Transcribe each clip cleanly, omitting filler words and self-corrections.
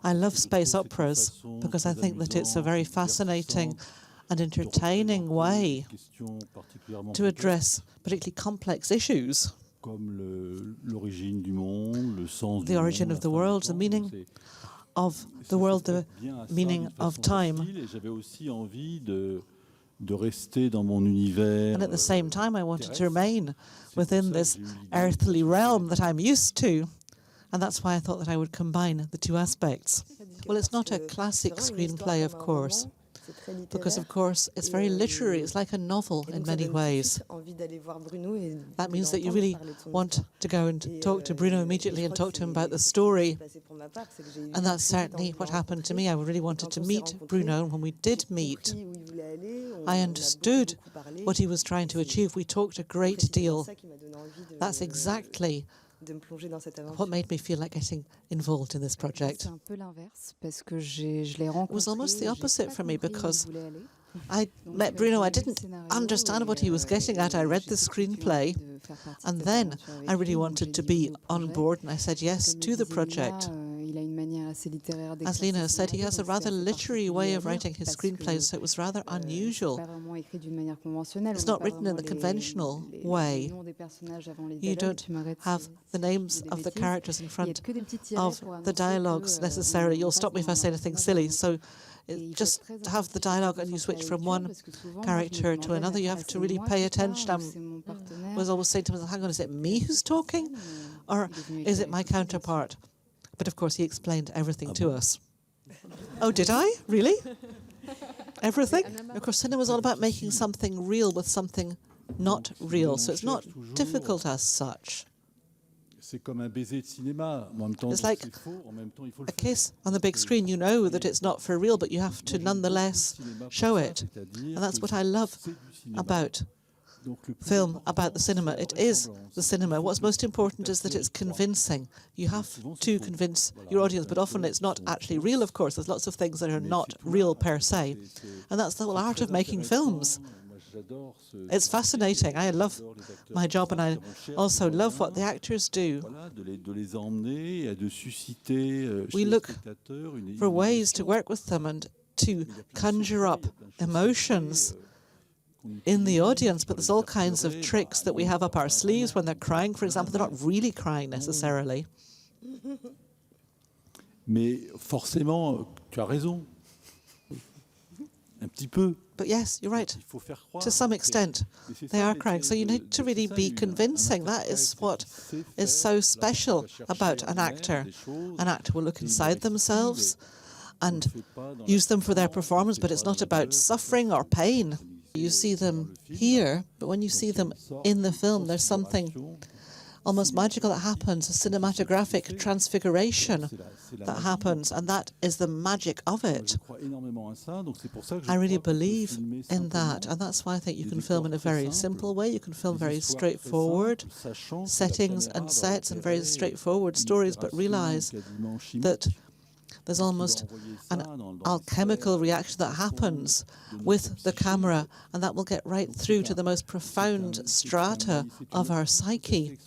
I love space operas because I think that it's a very fascinating and entertaining way to address particularly complex issues. The origin of the world, the meaning of the world, the meaning of time. And at the same time, I wanted to remain within this earthly realm that I'm used to. And that's why I thought that I would combine the two aspects. Well, it's not a classic screenplay, of course, because, of course, it's very literary. It's like a novel in many ways. That means that you really want to go and talk to Bruno immediately and talk to him about the story. And that's certainly what happened to me. I really wanted to meet Bruno, and when we did meet, I understood what he was trying to achieve. We talked a great deal. That's exactly what made me feel like getting involved in this project. It was almost the opposite for me because I met Bruno. I didn't understand what he was getting at. I read the screenplay and then I really wanted to be on board and I said yes to the project. As Lyna said, he has a rather literary way of writing his screenplays, so it was rather unusual. It's not written in the conventional way. You don't have the names of the characters in front of the dialogues necessarily. You'll stop me if I say anything silly. So just have the dialogue and you switch from one character to another. You have to really pay attention. I was always saying to myself, hang on, is it me who's talking? Or is it my counterpart? But of course, he explained everything to us. Oh, did I? Really? Everything? Of course, cinema is all about making something real with something not real, so it's not difficult as such. It's like a kiss on the big screen. You know that it's not for real, but you have to nonetheless show it. And that's what I love about film, about the cinema. It is the cinema. What's most important is that it's convincing. You have to convince your audience, but often it's not actually real, of course. There's lots of things that are not real per se. And that's the whole art of making films. It's fascinating. I love my job and I also love what the actors do. We look for ways to work with them and to conjure up emotions in the audience, but there's all kinds of tricks that we have up our sleeves when they're crying, for example. They're not really crying necessarily. Mais forcément, tu as raison. Un petit peu. But yes, you're right. To some extent, they are crying. So you need to really be convincing. That is what is so special about an actor. An actor will look inside themselves and use them for their performance, but it's not about suffering or pain. You see them here, but when you see them in the film, there's something almost magical that happens, a cinematographic transfiguration that happens, and that is the magic of it. I really believe in that, and that's why I think you can film in a very simple way. You can film very straightforward settings and sets and very straightforward stories, but realize that there's almost an alchemical reaction that happens with the camera, and that will get right through to the most profound strata of our psyche.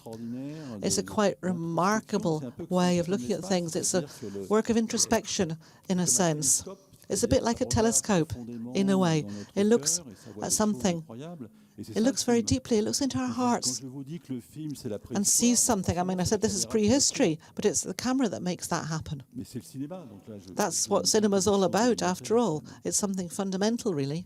It's a quite remarkable way of looking at things. It's a work of introspection, in a sense. It's a bit like a telescope, in a way. It looks at something. It looks very deeply. It looks into our hearts and sees something. I mean, I said this is prehistory, but it's the camera that makes that happen. That's what cinema's all about, after all. It's something fundamental, really.